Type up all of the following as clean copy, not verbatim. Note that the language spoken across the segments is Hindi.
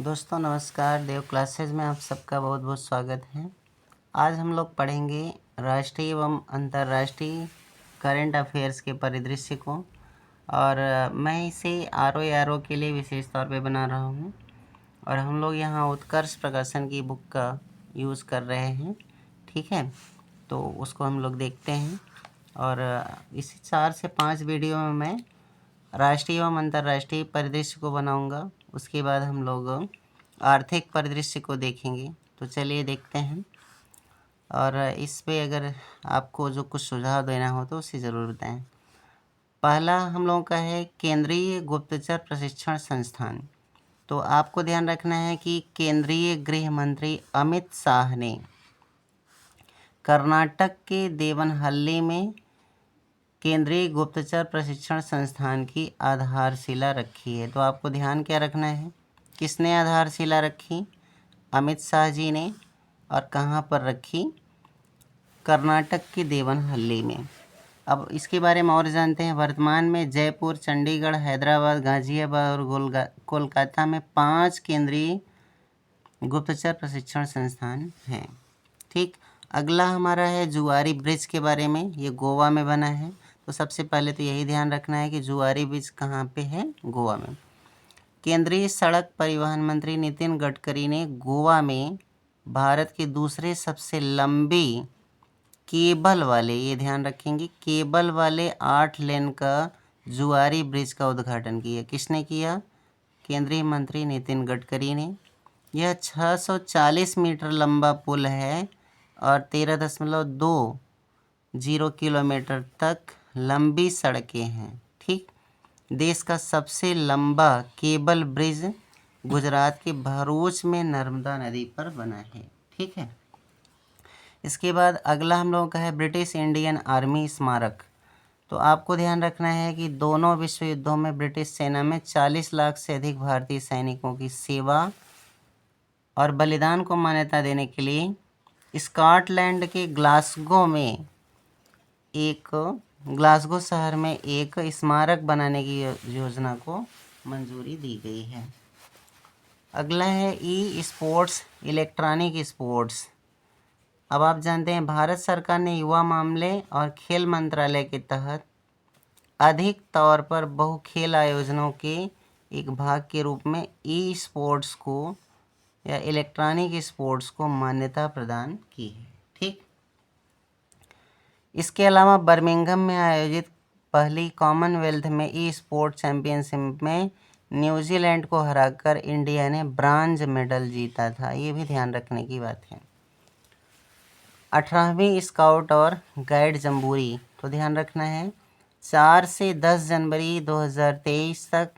दोस्तों नमस्कार। देव क्लासेज में आप सबका बहुत बहुत स्वागत है। आज हम लोग पढ़ेंगे राष्ट्रीय एवं अंतर्राष्ट्रीय करंट अफेयर्स के परिदृश्य को, और मैं इसे आर ओ के लिए विशेष तौर पे बना रहा हूँ। और हम लोग यहाँ उत्कर्ष प्रकाशन की बुक का यूज़ कर रहे हैं, ठीक है। तो उसको हम लोग देखते हैं, और इसी 4 से 5 वीडियो में मैं राष्ट्रीय एवं अंतर्राष्ट्रीय परिदृश्य को बनाऊंगा। उसके बाद हम लोग आर्थिक परिदृश्य को देखेंगे। तो चलिए देखते हैं, और इस पे अगर आपको जो कुछ सुझाव देना हो तो उसे ज़रूर बताएं। पहला हम लोगों का है केंद्रीय गुप्तचर प्रशिक्षण संस्थान। तो आपको ध्यान रखना है कि केंद्रीय गृह मंत्री अमित शाह ने कर्नाटक के देवनहल्ली में केंद्रीय गुप्तचर प्रशिक्षण संस्थान की आधारशिला रखी है। तो आपको ध्यान क्या रखना है, किसने आधारशिला रखी? अमित शाह जी ने। और कहाँ पर रखी? कर्नाटक के देवनहल्ली में। अब इसके बारे में और जानते हैं। वर्तमान में जयपुर, चंडीगढ़, हैदराबाद, गाजियाबाद और कोलकाता में 5 केंद्रीय गुप्तचर प्रशिक्षण संस्थान हैं, ठीक। अगला हमारा है जुआरी ब्रिज के बारे में। ये गोवा में बना है। तो सबसे पहले तो यही ध्यान रखना है कि जुआरी ब्रिज कहाँ पे है? गोवा में। केंद्रीय सड़क परिवहन मंत्री नितिन गडकरी ने गोवा में भारत के दूसरे सबसे लंबी केबल वाले, ये ध्यान रखेंगे, केबल वाले 8 लेन का जुआरी ब्रिज का उद्घाटन किया। किसने किया? केंद्रीय मंत्री नितिन गडकरी ने। यह 640 मीटर लंबा पुल है और 13.20 किलोमीटर तक लंबी सड़कें हैं, ठीक। देश का सबसे लंबा केबल ब्रिज गुजरात के भरूच में नर्मदा नदी पर बना है, ठीक है। इसके बाद अगला हम लोगों का है ब्रिटिश इंडियन आर्मी स्मारक। तो आपको ध्यान रखना है कि दोनों विश्व युद्धों में ब्रिटिश सेना में 40 लाख से अधिक भारतीय सैनिकों की सेवा और बलिदान को मान्यता देने के लिए स्कॉटलैंड के ग्लासगो शहर में एक स्मारक बनाने की योजना को मंजूरी दी गई है। अगला है ई स्पोर्ट्स, इलेक्ट्रॉनिक स्पोर्ट्स। अब आप जानते हैं भारत सरकार ने युवा मामले और खेल मंत्रालय के तहत अधिक तौर पर बहु खेल आयोजनों के एक भाग के रूप में ई स्पोर्ट्स को या इलेक्ट्रॉनिक स्पोर्ट्स को मान्यता प्रदान की है, ठीक। इसके अलावा बर्मिंघम में आयोजित पहली कॉमनवेल्थ में ई स्पोर्ट चैंपियनशिप में न्यूजीलैंड को हराकर इंडिया ने ब्रांज मेडल जीता था। ये भी ध्यान रखने की बात है। 18वीं स्काउट और गाइड जम्बूरी। तो ध्यान रखना है 4 से 10 जनवरी 2023 तक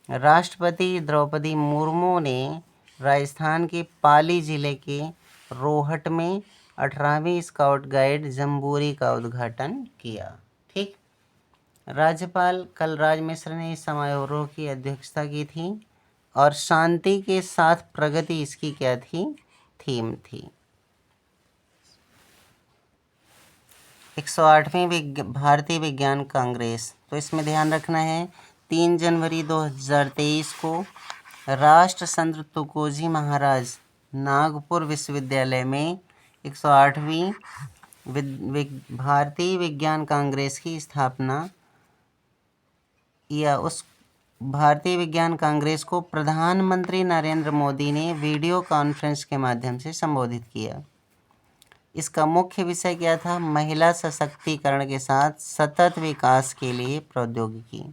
राष्ट्रपति द्रौपदी मुर्मू ने राजस्थान के पाली जिले के रोहट में 18वीं स्काउट गाइड जम्बूरी का उद्घाटन किया, ठीक। राज्यपाल कलराज मिश्र ने इस समारोह की अध्यक्षता की थी, और शांति के साथ प्रगति इसकी क्या थी? थीम थी। 108वीं भारतीय विज्ञान कांग्रेस। तो इसमें ध्यान रखना है 3 जनवरी 2023 को राष्ट्रसंत तुकोजी महाराज नागपुर विश्वविद्यालय में 108वीं भारतीय विज्ञान कांग्रेस की स्थापना, या उस भारतीय विज्ञान कांग्रेस को प्रधानमंत्री नरेंद्र मोदी ने वीडियो कॉन्फ्रेंस के माध्यम से संबोधित किया। इसका मुख्य विषय क्या था? महिला सशक्तिकरण के साथ सतत विकास के लिए प्रौद्योगिकी।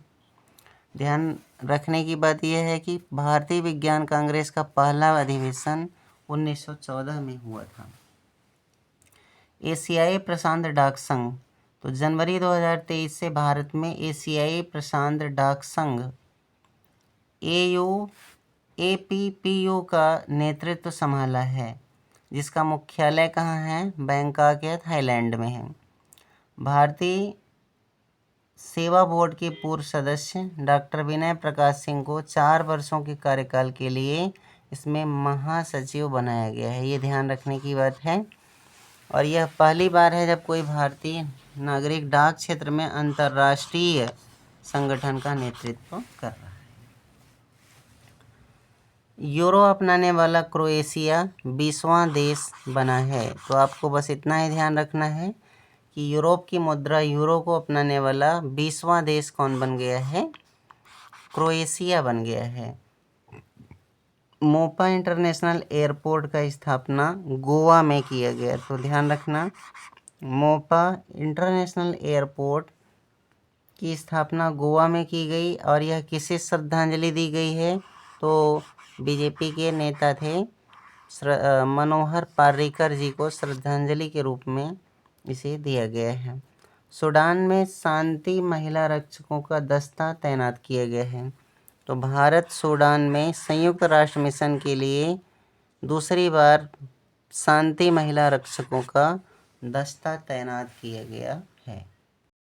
ध्यान रखने की बात यह है कि भारतीय विज्ञान कांग्रेस का पहला अधिवेशन 1914 में हुआ था। एशियाई प्रशांत डाक संघ। तो जनवरी 2023 से भारत में एशियाई प्रशांत डाक संघ APPU का नेतृत्व संभाला है, जिसका मुख्यालय कहाँ है? बैंकॉक या थाईलैंड में है। भारतीय सेवा बोर्ड के पूर्व सदस्य डॉक्टर विनय प्रकाश सिंह को 4 वर्षों के कार्यकाल के लिए इसमें महासचिव बनाया गया है। ये ध्यान रखने की बात है। और यह पहली बार है जब कोई भारतीय नागरिक डाक क्षेत्र में अंतर्राष्ट्रीय संगठन का नेतृत्व कर रहा है। यूरो अपनाने वाला क्रोएशिया 20वां देश बना है। तो आपको बस इतना ही ध्यान रखना है कि यूरोप की मुद्रा यूरो को अपनाने वाला 20वां देश कौन बन गया है? क्रोएशिया बन गया है। मोपा इंटरनेशनल एयरपोर्ट का स्थापना गोवा में किया गया। तो ध्यान रखना, मोपा इंटरनेशनल एयरपोर्ट की स्थापना गोवा में की गई और यह किसे श्रद्धांजलि दी गई है? तो बीजेपी के नेता थे मनोहर पर्रिकर जी को श्रद्धांजलि के रूप में इसे दिया गया है। सूडान में शांति महिला रक्षकों का दस्ता तैनात किया गया है। तो भारत सूडान में संयुक्त राष्ट्र मिशन के लिए दूसरी बार शांति महिला रक्षकों का दस्ता तैनात किया गया